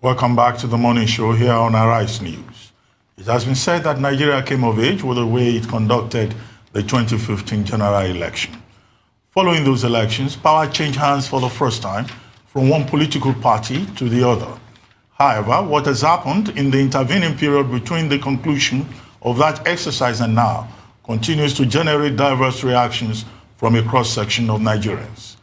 Welcome back to the morning show here on Arise News. It has been said that Nigeria came of age with the way it conducted the 2015 general election. Following those elections, power changed hands for the first time from one political party to the other. However, what has happened in the intervening period between the conclusion of that exercise and now continues to generate diverse reactions from a cross-section of Nigerians.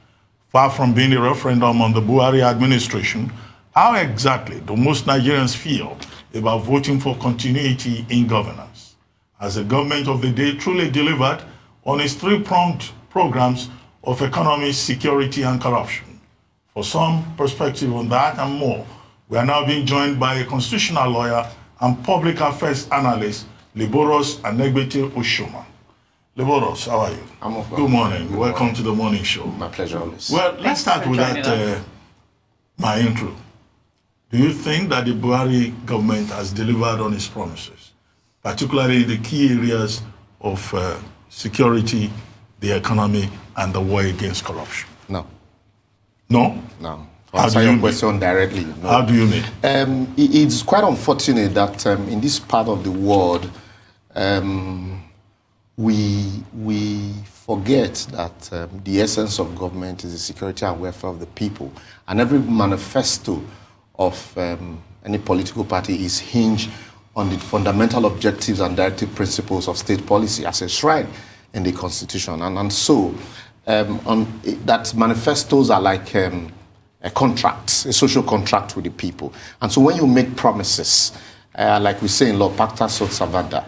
Far from being a referendum on the Buhari administration, how exactly do most Nigerians feel about voting for continuity in governance? Has the government of the day truly delivered on its three-pronged programs of economy, security, and corruption? For some perspective on that and more, we are now being joined by a constitutional lawyer and public affairs analyst, Liborous Anegbette-Oshoma. Liborous, how are you? I'm okay. Good morning. Welcome to the morning show. My pleasure, always. Well, let's start with that, my intro. Do you think that the Buhari government has delivered on its promises, particularly in the key areas of security, the economy, and the war against corruption? No. No? No. To answer your question directly, no. How do you mean? It's quite unfortunate that in this part of the world, we forget that the essence of government is the security and welfare of the people. And every manifesto of any political party is hinged on the fundamental objectives and directive principles of state policy as enshrined in the Constitution. And so that manifestos are like a contract, a social contract with the people. And so when you make promises, like we say in law, pacta sunt servanda,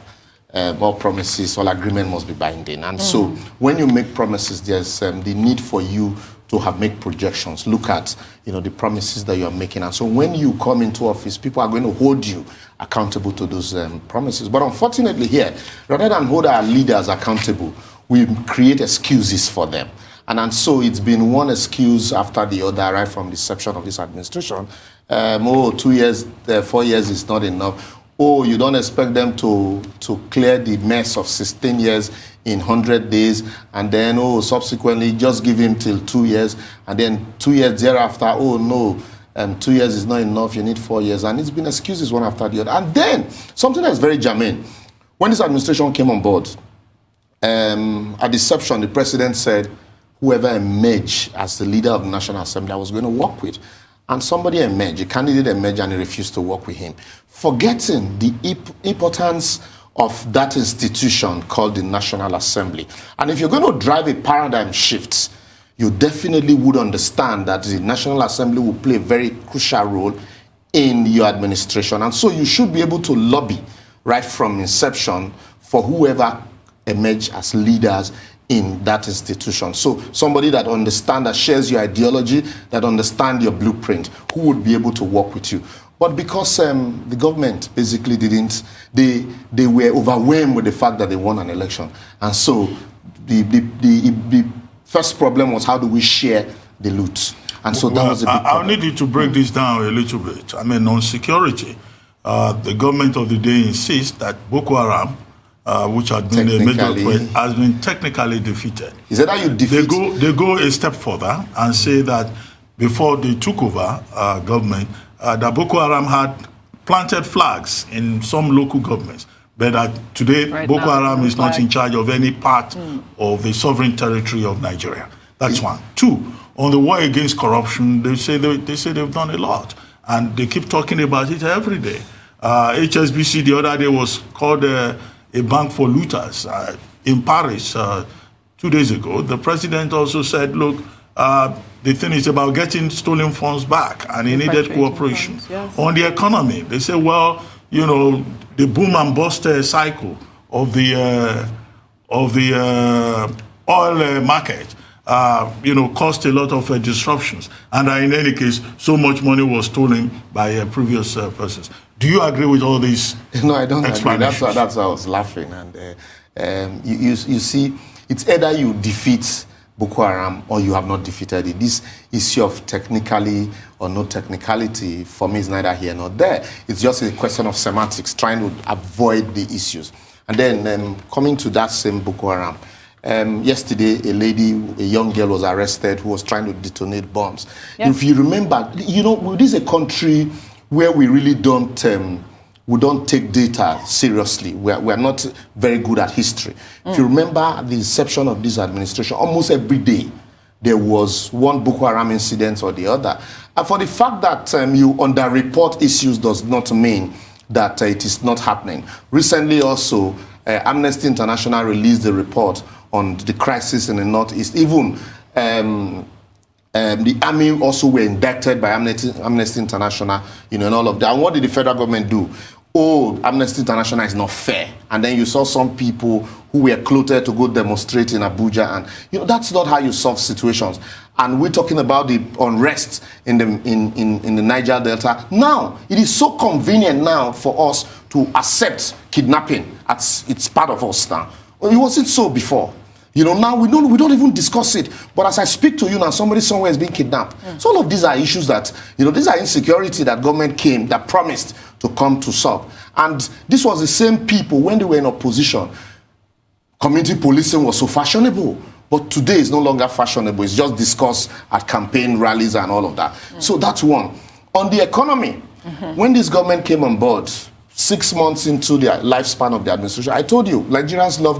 all promises, all agreement must be binding. And so when you make promises, there's the need for you to make projections, look at the promises that you are making. And so when you come into office, people are going to hold you accountable to those promises. But unfortunately here, rather than hold our leaders accountable, we create excuses for them. And so it's been one excuse after the other right from the inception of this administration. 2 years, 4 years is not enough. Oh, you don't expect them to clear the mess of 16 years in 100 days, and then, subsequently, just give him till 2 years, and then 2 years thereafter, no, 2 years is not enough, you need 4 years, and it's been excuses one after the other. And then, something that's very germane, when this administration came on board, at deception, the president said, whoever emerged as the leader of the National Assembly I was going to work with. And somebody emerged, a candidate emerged, and he refused to work with him, forgetting the importance of that institution called the National Assembly. And if you're going to drive a paradigm shift, you definitely would understand that the National Assembly will play a very crucial role in your administration. And so you should be able to lobby right from inception for whoever emerged as leaders in that institution. So somebody that understands, that shares your ideology, that understands your blueprint, who would be able to work with you. But because the government basically didn't, they were overwhelmed with the fact that they won an election. And so the first problem was, how do we share the loot? And so that was a big problem. I'll need you to break this down a little bit. I mean, on security, the government of the day insists that Boko Haram, which had been a major threat, has been technically defeated. Is that how you defeat? They go a step further and say that before they took over government, that Boko Haram had planted flags in some local governments, but that today Boko Haram is not in charge of any part of the sovereign territory of Nigeria. That's one. Two, on the war against corruption, they say they've done a lot, and they keep talking about it every day. HSBC the other day was called a bank for looters in Paris 2 days ago. The president also said, look, the thing is about getting stolen funds back, and he needed cooperation. Yes. On the economy, they say, well, the boom and bust cycle of the oil market, caused a lot of disruptions. And in any case, so much money was stolen by previous persons. Do you agree with all these? No, I don't agree. That's why I was laughing. And you see, it's either you defeat Boko Haram or you have not defeated it. This issue of technically or no technicality, for me, is neither here nor there. It's just a question of semantics, trying to avoid the issues. And then coming to that same Boko Haram, yesterday, a young girl was arrested who was trying to detonate bombs. Yes. If you remember, this is a country where we really don't take data seriously. We're not very good at history. If you remember the inception of this administration, almost every day there was one Boko Haram incident or the other. And for the fact that you underreport issues does not mean that it is not happening. Recently also, Amnesty International released a report on the crisis in the Northeast. Even the army also were indicted by Amnesty International, and all of that. And what did the federal government do? Oh, Amnesty International is not fair. And then you saw some people who were clothed to go demonstrate in Abuja, and that's not how you solve situations. And we're talking about the unrest in the Niger Delta. Now, it is so convenient now for us to accept kidnapping. It's part of us now. It wasn't so before. Now we don't even discuss it. But as I speak to you now, somebody somewhere is being kidnapped. So all of these are issues that, these are insecurity that government that promised to come to solve. And this was the same people when they were in opposition. Community policing was so fashionable. But today it's no longer fashionable. It's just discussed at campaign rallies and all of that. So that's one. On the economy, when this government came on board, 6 months into the lifespan of the administration, I told you, Nigerians love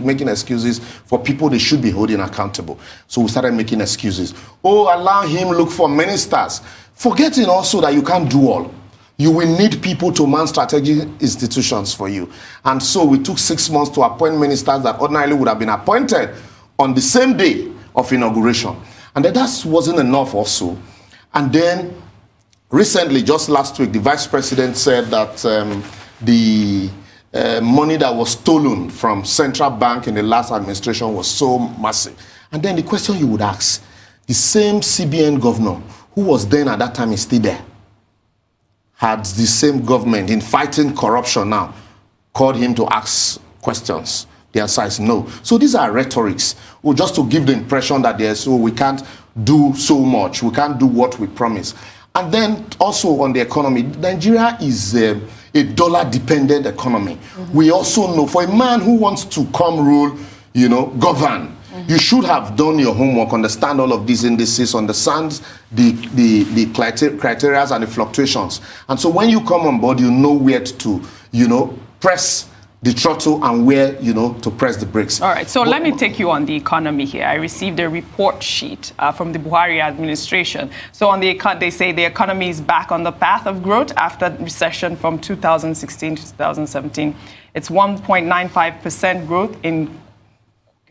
making excuses for people they should be holding accountable. So we started making excuses. Oh, allow him look for ministers. Forgetting also that you can't do all. You will need people to man strategic institutions for you. And so we took 6 months to appoint ministers that ordinarily would have been appointed on the same day of inauguration. And then that wasn't enough also. And then recently, just last week, the vice president said that the money that was stolen from central bank in the last administration was so massive. And then the question you would ask, the same CBN governor who was then at that time is still there, had the same government in fighting corruption now, called him to ask questions. The answer is no. So these are rhetorics, just to give the impression that we can't do so much, we can't do what we promise. And then also on the economy, Nigeria is a dollar-dependent economy. We also know for a man who wants to come rule, govern, you should have done your homework, understand all of these indices, understand the criteria and the fluctuations. And so when you come on board, you know where to, press the throttle and where, to press the brakes. All right, so let me take you on the economy here. I received a report sheet from the Buhari administration. So on they say the economy is back on the path of growth after recession from 2016 to 2017. It's 1.95% growth in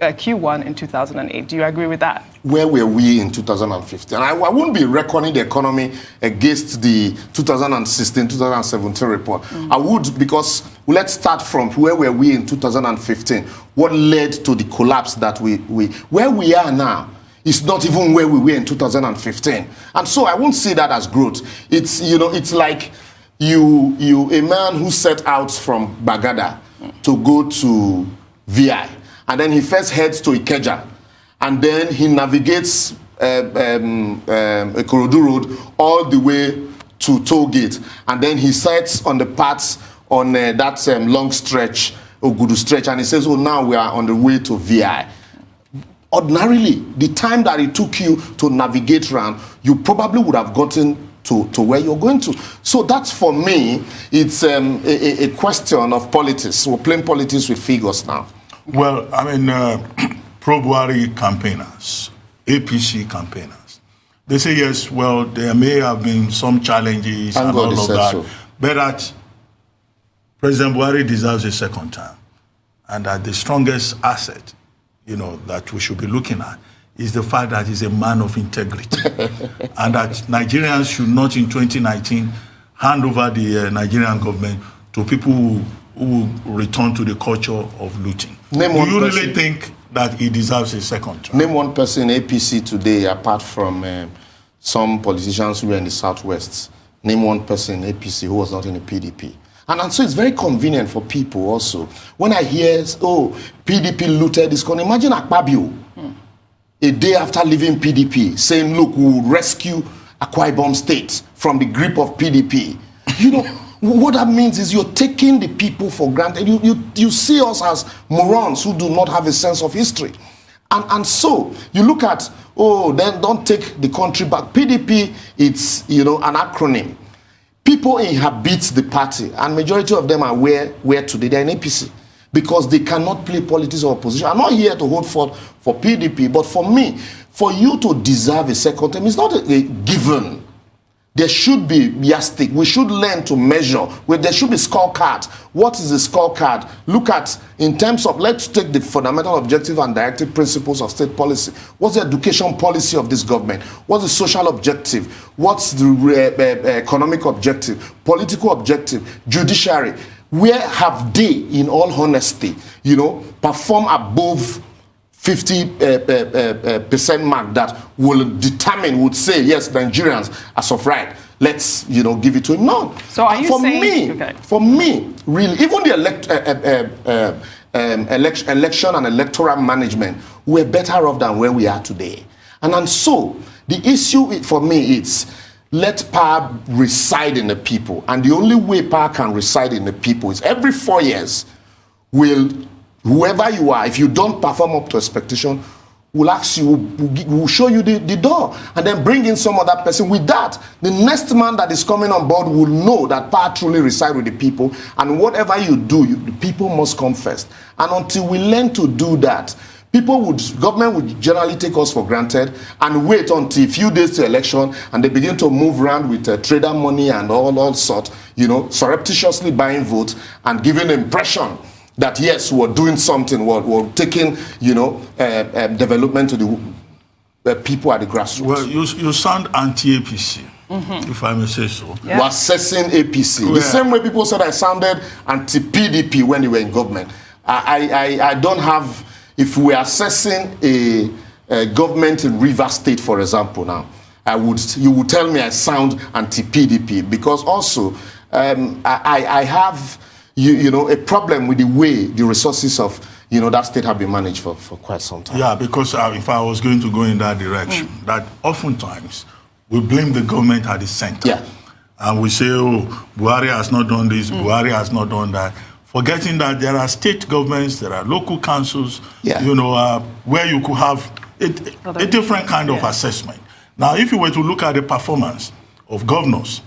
Q1 in 2008. Do you agree with that? Where were we in 2015? I wouldn't be reckoning the economy against the 2016, 2017 report. I would, because let's start from where were we in 2015. What led to the collapse that where we are now is not even where we were in 2015. And so I won't see that as growth. It's, it's like a man who set out from Bagada to go to VI. And then he first heads to Ikeja, and then he navigates Ikorodu Road all the way to Toll Gate, and then he sets on the paths on that long stretch, Ogudu stretch, and he says, oh, now we are on the way to VI. Ordinarily, the time that it took you to navigate around, you probably would have gotten to where you're going to. So that's, for me, it's a question of politics. We're playing politics with figures now. Well, pro-Buhari campaigners, APC campaigners, they say, yes, well, there may have been some challenges and all of that, but that President Buhari deserves a second term, and that the strongest asset, that we should be looking at is the fact that he's a man of integrity, and that Nigerians should not in 2019 hand over the Nigerian government to people who return to the culture of looting. Do you really think that he deserves a second term? Name one person in APC today, apart from some politicians who were in the Southwest. Name one person in APC who was not in the PDP. And so it's very convenient for people also. When I hear, PDP looted this country, imagine Akpabio, a day after leaving PDP, saying, look, we will rescue Akwa Ibom State from the grip of PDP. What that means is you're taking the people for granted. You see us as morons who do not have a sense of history. And so you look at, then don't take the country back. PDP, it's, an acronym. people inhabit the party, and majority of them are where today they're in APC, because they cannot play politics or opposition. I'm not here to hold forth for PDP, but for me, for you to deserve a second term, it's not a given. There should be yardstick. We should learn to measure. There should be scorecard. What is the scorecard? Look at, in terms of, let's take the fundamental objective and directive principles of state policy. What's the education policy of this government? What's the social objective? What's the economic objective? Political objective? Judiciary? Where have they, in all honesty, performed above 50% mark that would say, yes, Nigerians, as of right, let's, give it to him? No. So are you saying... For me, really, even the election and electoral management, we're better off than where we are today. And so, the issue for me is, let power reside in the people. And the only way power can reside in the people is every 4 years, whoever you are, if you don't perform up to expectation, we'll ask you, we'll show you the door, and then bring in some other person. With that, the next man that is coming on board will know that power truly resides with the people, and whatever you do, the people must come first. And until we learn to do that, government would generally take us for granted and wait until a few days to election, and they begin to move around with trader money and all sorts, surreptitiously buying votes and giving the impression that yes, we're doing something, we're taking, development to the people at the grassroots. Well, you sound anti-APC, if I may say so. Yeah. We're assessing APC. Yeah. The same way people said I sounded anti-PDP when they were in government. I don't have, if we're assessing a government in Rivers State, for example, now, you would tell me I sound anti-PDP, because also I have a problem with the way the resources of that state have been managed for quite some time. Yeah, because if I was going to go in that direction, that oftentimes we blame the government at the center. Yeah. And we say, oh, Buhari has not done this, Buhari has not done that, forgetting that there are state governments, there are local councils, where you could have a different kind of assessment. Now, if you were to look at the performance of governors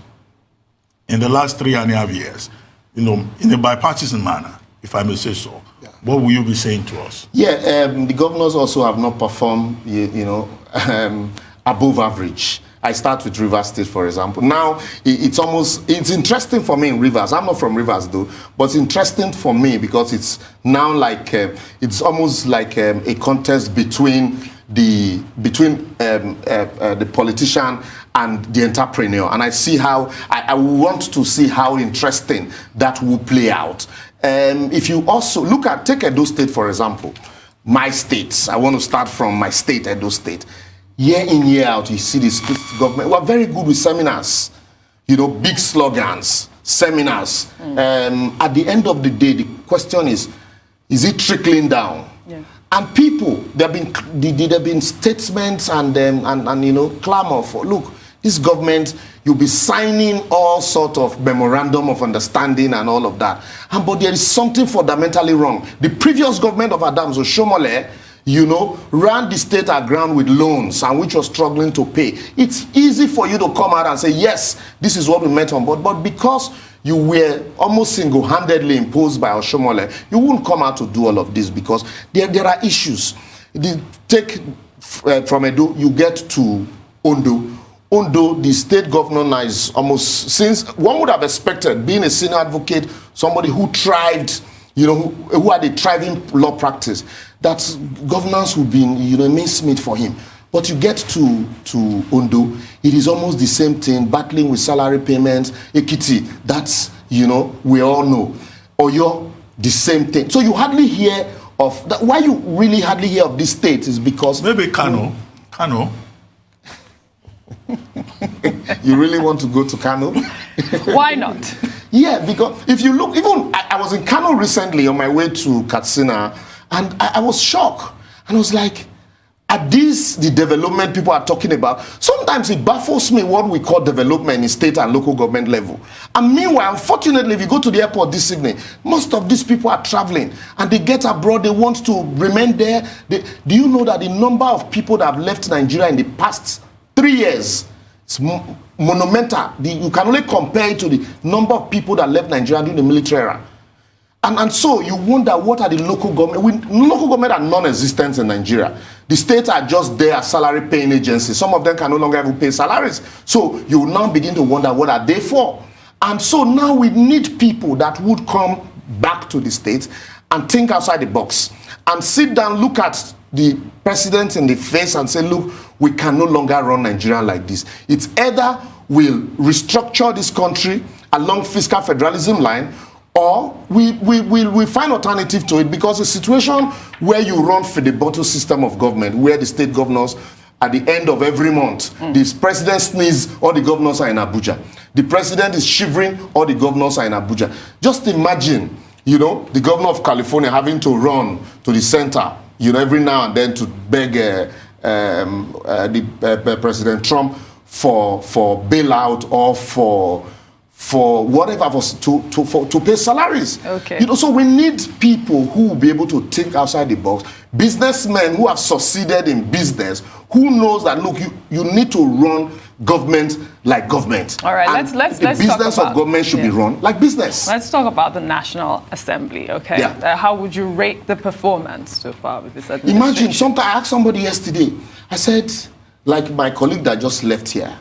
in the last 3.5 years, in a bipartisan manner, if I may say so, what will you be saying to us? Yeah, the governors also have not performed, above average. I start with Rivers State, for example. Now, it's interesting for me in Rivers. I'm not from Rivers, though, but it's interesting for me because it's now like, it's almost like a contest between the politician and the entrepreneur. And I see how, I want to see how interesting that will play out. If you also take Edo State, for example, my states, I want to start from my state, Edo State. Year in, year out, you see the state government. We're very good with seminars, big slogans, seminars. At the end of the day, the question is it trickling down? Yeah. And people, there have been statements and clamor for, look, this government, you'll be signing all sort of memorandum of understanding and all of that. But there is something fundamentally wrong. The previous government of Anegbette-Oshoma, ran the state aground with loans and which was struggling to pay. It's easy for you to come out and say, yes, this is what we met on board. But because you were almost single-handedly imposed by Oshomole, you won't come out to do all of this because there are issues. Take from Edo, you get to Ondo. Ondo, the state governor now is almost, since one would have expected, being a senior advocate, somebody who thrived, who had a thriving law practice, that governance would be, mincemeat for him. But you get to Ondo, it is almost the same thing, battling with salary payments. Ekiti, that's, we all know. Oyo, the same thing. So you hardly hear of that. Why you really hardly hear of this state is because... Maybe Kano. You really want to go to Kano? Why not? Yeah, because if you look, even I was in Kano recently on my way to Katsina, and I was shocked. And I was like, are these the development people are talking about? Sometimes it baffles me what we call development in state and local government level. And meanwhile, unfortunately, if you go to the airport this evening, most of these people are traveling and they get abroad, they want to remain there. Do you know that the number of people that have left Nigeria in the past 3 years, monumental. You can only compare it to the number of people that left Nigeria during the military era. And so you wonder, what are the local government? Local government are non-existent in Nigeria. The states are just there as salary-paying agencies. Some of them can no longer even pay salaries. So you now begin to wonder, what are they for? And so now we need people that would come back to the states and think outside the box and sit down, look at the president in the face and say, look, we can no longer run Nigeria like this. It's either we'll restructure this country along fiscal federalism line, or we find alternative to it, because a situation where you run for the bottle system of government, where the state governors at the end of every month, the president sneezes, all the governors are in Abuja. The president is shivering, all the governors are in Abuja. Just imagine, you know, the governor of California having to run to the center, you know, every now and then to beg President Trump for bailout or for whatever, to pay salaries. Okay. You know, so we need people who will be able to think outside the box. Businessmen who have succeeded in business, who knows that, look, you need to run government like government. All right, and let's the business of government should be run like business. Let's talk about the National Assembly, okay? Yeah. How would you rate the performance so far with this administration? Imagine, I asked somebody yesterday, I said, like my colleague that just left here,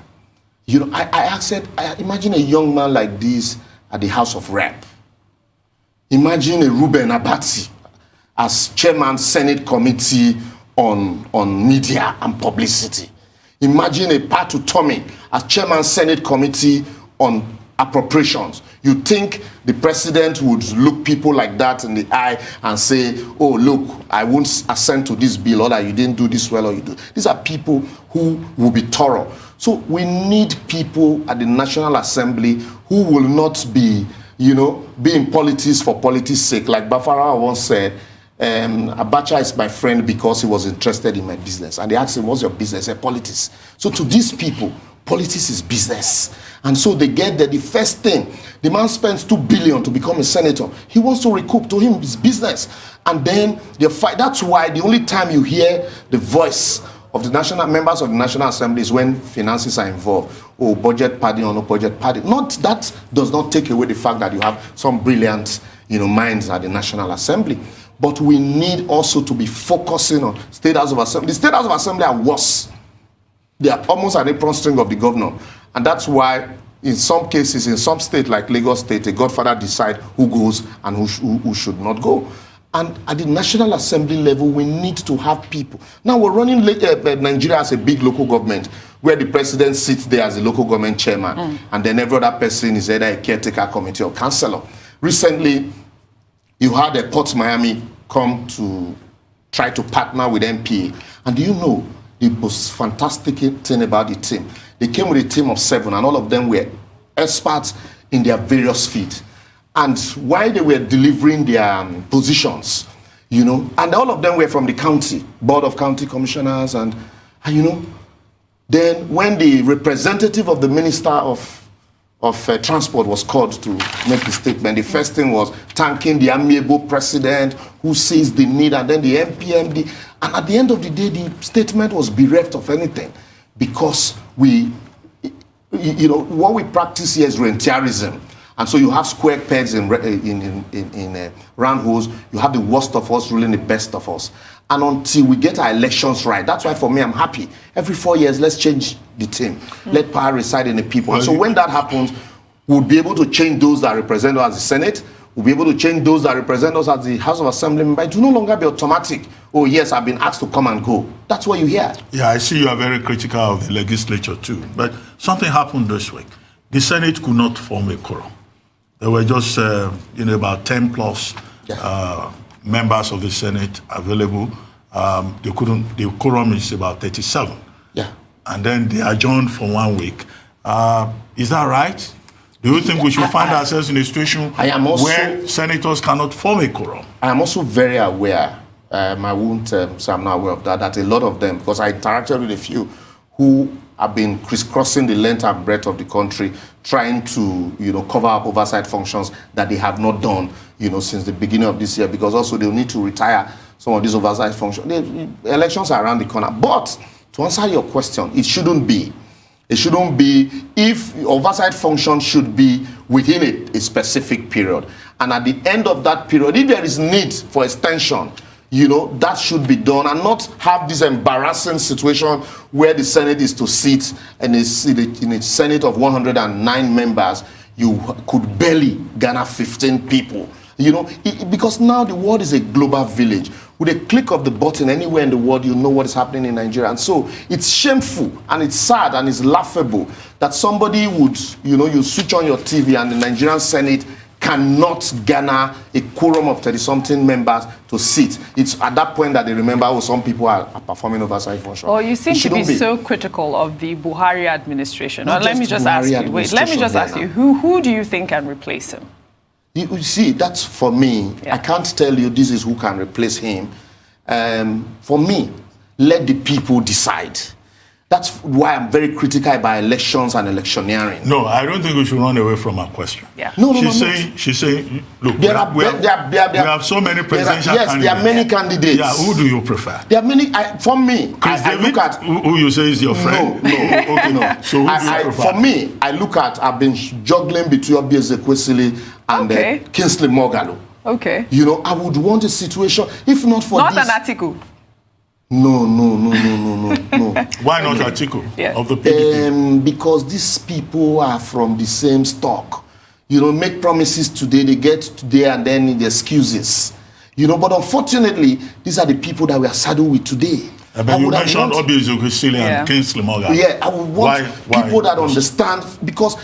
you know, I said, imagine a young man like this at the House of Rep. Imagine a Ruben Abati as chairman Senate Committee on Media and Publicity. Imagine a Patu Tommy as chairman Senate Committee on Appropriations. You think the president would look people like that in the eye and say, oh, look, I won't assent to this bill, or that you didn't do this well, or you do. These are people who will be thorough. So we need people at the National Assembly who will not be, you know, be in politics for politics' sake. Like Bafara once said, Abacha is my friend because he was interested in my business. And they asked him, what's your business? He said, politics. So to these people, politics is business. And so they get there. The first thing, the man spends $2 billion to become a senator. He wants to recoup. To him, it's business. And then they fight. That's why the only time you hear the voice of the national members of the National Assembly is when finances are involved. Oh, budget padding or no budget padding. That does not take away the fact that you have some brilliant, you know, minds at the National Assembly. But we need also to be focusing on State House of Assembly. The State House of Assembly are worse. They are almost an apron string of the governor. And that's why in some cases, in some states like Lagos State, a godfather decide who goes and who should not go. And at the National Assembly level, we need to have people. Now we're running Nigeria as a big local government, where the president sits there as a local government chairman, and then every other person is either a caretaker committee or councillor. Recently, you had a Port Miami come to try to partner with MPA. And do you know the most fantastic thing about the team? They came with a team of 7, and all of them were experts in their various fields. And while they were delivering their positions, you know, and all of them were from the county, Board of County Commissioners, and you know, then when the representative of the Minister of Transport was called to make the statement, the first thing was thanking the amiable president who sees the need, and then the MPMD. And at the end of the day, the statement was bereft of anything, because we, you know, what we practice here is rentiarism. And so you have square pegs in round holes. You have the worst of us ruling the best of us. And until we get our elections right, that's why for me, I'm happy. Every 4 years, let's change the team. Let power reside in the people. And so when that happens, we'll be able to change those that represent us as the Senate. We'll be able to change those that represent us as the House of Assembly. But it will no longer be automatic. Oh, yes, I've been asked to come and go. That's what you hear. Yeah, I see you are very critical of the legislature too. But something happened this week. The Senate could not form a quorum. There were just, you know, about 10 plus members of the Senate available. The quorum is about 37. Yeah. And then they adjourned for 1 week. Is that right? Do you think we should find ourselves in a situation where senators cannot form a quorum? I am also very aware, I won't say I'm not aware of that a lot of them, because I interacted with a few who have been crisscrossing the length and breadth of the country, trying to, you know, cover up oversight functions that they have not done, you know, since the beginning of this year, because also they'll need to retire some of these oversight functions. The elections are around the corner. But to answer your question, it shouldn't be It shouldn't be, if oversight function should be within a specific period. And at the end of that period, if there is need for extension, that should be done, and not have this embarrassing situation where the Senate is to sit and in a Senate of 109 members, you could barely garner 15 people. Because now the world is a global village. With a click of the button anywhere in the world, you know what is happening in Nigeria. And so it's shameful and it's sad and it's laughable that somebody would, you switch on your TV and the Nigerian Senate cannot garner a quorum of 30-something members to sit. It's at that point that they remember, some people are performing oversight function. Well, you seem to be so critical of the Buhari administration. Let me just ask you, who do you think can replace him? You see, that's for me. Yeah. I can't tell you this is who can replace him. For me, let the people decide. That's why I'm very critical about elections and electioneering. No, I don't think we should run away from our question. Yeah. She's saying, look, we have so many presidential candidates. Yes, there are many candidates. Yeah, who do you prefer? There are many. For me, I look at who you say is your friend. No. Okay, no. So who do you prefer? For me, I've been juggling between Obieze Kwesili and Kingsley Moghalu. Okay. I would want a situation, if not for not an article. No. Why not Atiku of the PDP? Because these people are from the same stock. Make promises today, they get today and then the excuses. But unfortunately, these are the people that we are saddled with today. But you mentioned Obieze Kwesili and Kingsley Moghalu. Yeah, I would want people that understand, because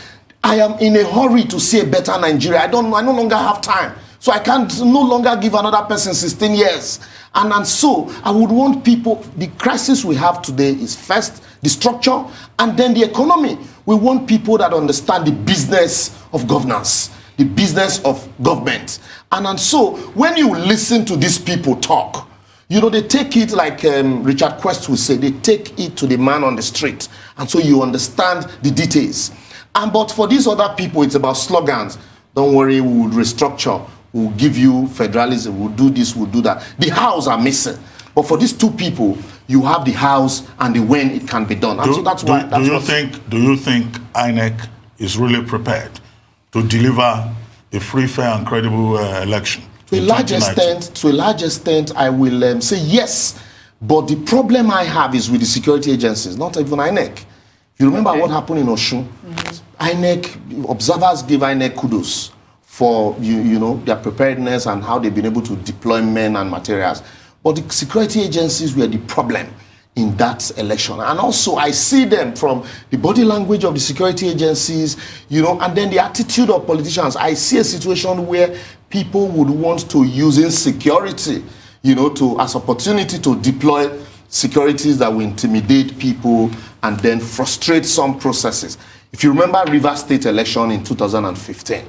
I am in a hurry to see a better Nigeria. I no longer have time. So I can't no longer give another person 16 years. And so I would want people, the crisis we have today is first the structure and then the economy. We want people that understand the business of governance, the business of government. And so when you listen to these people talk, they take it like Richard Quest would say, they take it to the man on the street. And so you understand the details. But for these other people, it's about slogans. Don't worry, we will restructure. We'll give you federalism, we'll do this, we'll do that. The hows are missing. But for these two people, you have the hows and the when it can be done. And so that's why. Do you think INEC is really prepared to deliver a free, fair, and credible election? To a large extent, I will say yes. But the problem I have is with the security agencies, not even INEC. You remember what happened in Oshun? INEC, observers gave INEC kudos for their preparedness and how they've been able to deploy men and materials. But the security agencies were the problem in that election. And also I see them from the body language of the security agencies, and then the attitude of politicians. I see a situation where people would want to use insecurity, as opportunity to deploy securities that will intimidate people and then frustrate some processes. If you remember Rivers State election in 2015,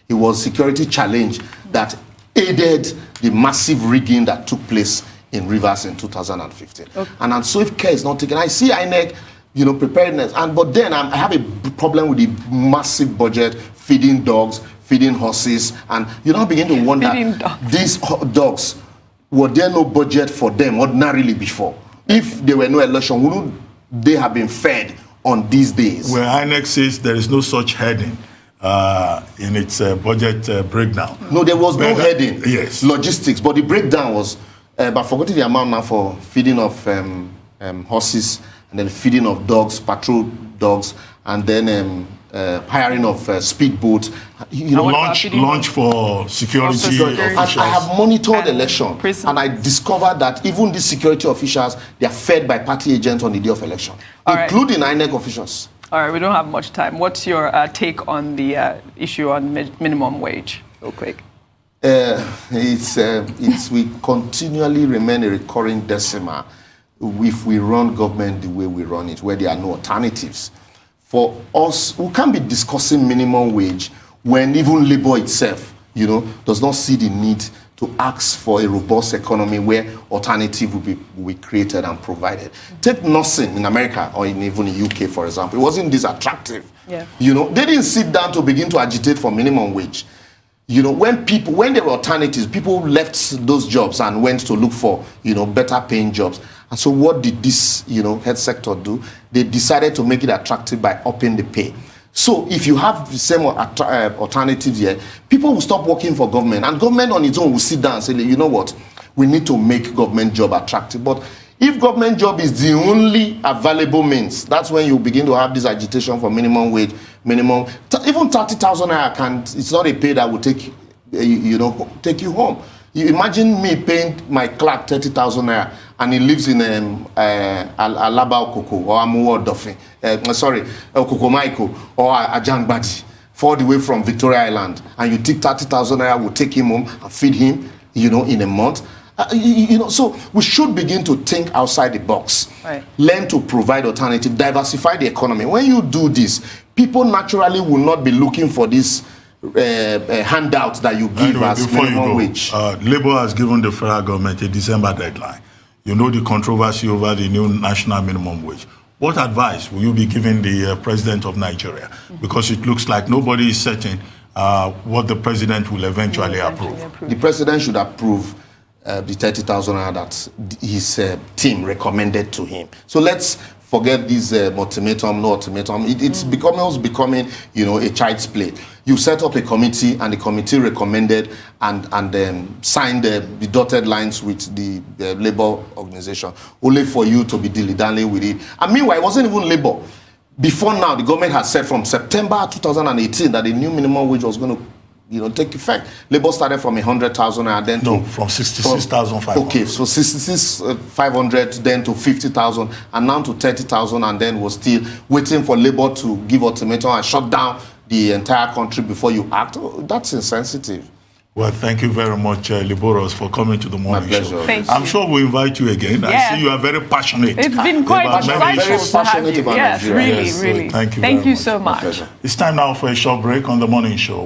it was security challenge that aided the massive rigging that took place in Rivers in 2015. Okay. And so if care is not taken, I see INEC, preparedness. But then I have a problem with the massive budget, feeding dogs, feeding horses, and begin to wonder, these dogs, were there no budget for them ordinarily before? If there were no election, wouldn't they have been fed on these days? Well, INEC says there is no such heading in its budget breakdown. No, there was no heading. Yes. Logistics, but the breakdown was, but forgetting the amount now for feeding of horses, and then feeding of dogs, patrol dogs, and then hiring of speedboats. Launch for security officials. I have monitored election, and I discovered that even these security officials, they are fed by party agents on the day of election, including INEC officials. All right, we don't have much time. What's your take on the issue on minimum wage, real quick? We continually remain a recurring decimal if we run government the way we run it, where there are no alternatives. For us, we can't be discussing minimum wage when even labor itself, does not see the need to ask for a robust economy where alternative will be created and provided. Take nursing in America or even in UK, for example. It wasn't this attractive. Yeah. They didn't sit down to begin to agitate for minimum wage. You know, when there were alternatives, people left those jobs and went to look for, you know, better paying jobs. And so what did this, you know, health sector do? They decided to make it attractive by upping the pay. So if you have the same alternatives here, people will stop working for government, and government on its own will sit down and say, you know what, we need to make government job attractive. But if government job is the only available means, that's when you begin to have this agitation for minimum wage, even 30,000 naira it's not a pay that will take you home. You imagine me paying my clerk 30,000 naira, and he lives in Alaba Okoko or Amuwo Odofin, Okoko Maiko or Ajangbadi, all the way from Victoria Island, and you take 30,000 naira, will take him home and feed him, you know, in a month. So we should begin to think outside the box, right. Learn to provide alternative, diversify the economy. When you do this, people naturally will not be looking for this handout that you give as minimum wage. Labour has given the federal government a December deadline. You know the controversy over the new national minimum wage. What advice will you be giving the president of Nigeria? Because it looks like nobody is certain what the president will eventually approve. The president should approve the 30,000 that his team recommended to him. So let's forget this ultimatum, no ultimatum. It's becoming, you know, a child's play. You set up a committee, and the committee recommended and signed the dotted lines with the labor organization, only for you to be dilly-dallying with it. And meanwhile, it wasn't even labor. Before now, the government had said from September 2018 that the new minimum wage was going to, you know, take effect. Labor started from 100,000 and then from 66,500. Okay, so 66,500, then to 50,000, and now to 30,000, and then was still waiting for labor to give ultimatum and shut down the entire country before you act. Oh, that's insensitive. Well, thank you very much, Liborous, for coming to the morning show. Thank I'm you. sure we'll invite you again. Yes. I see you are very passionate. It's been quite insightful to have you. Yes, really, Yes, really. thank you Thank very you much. so much. It's time now for a short break on the morning show.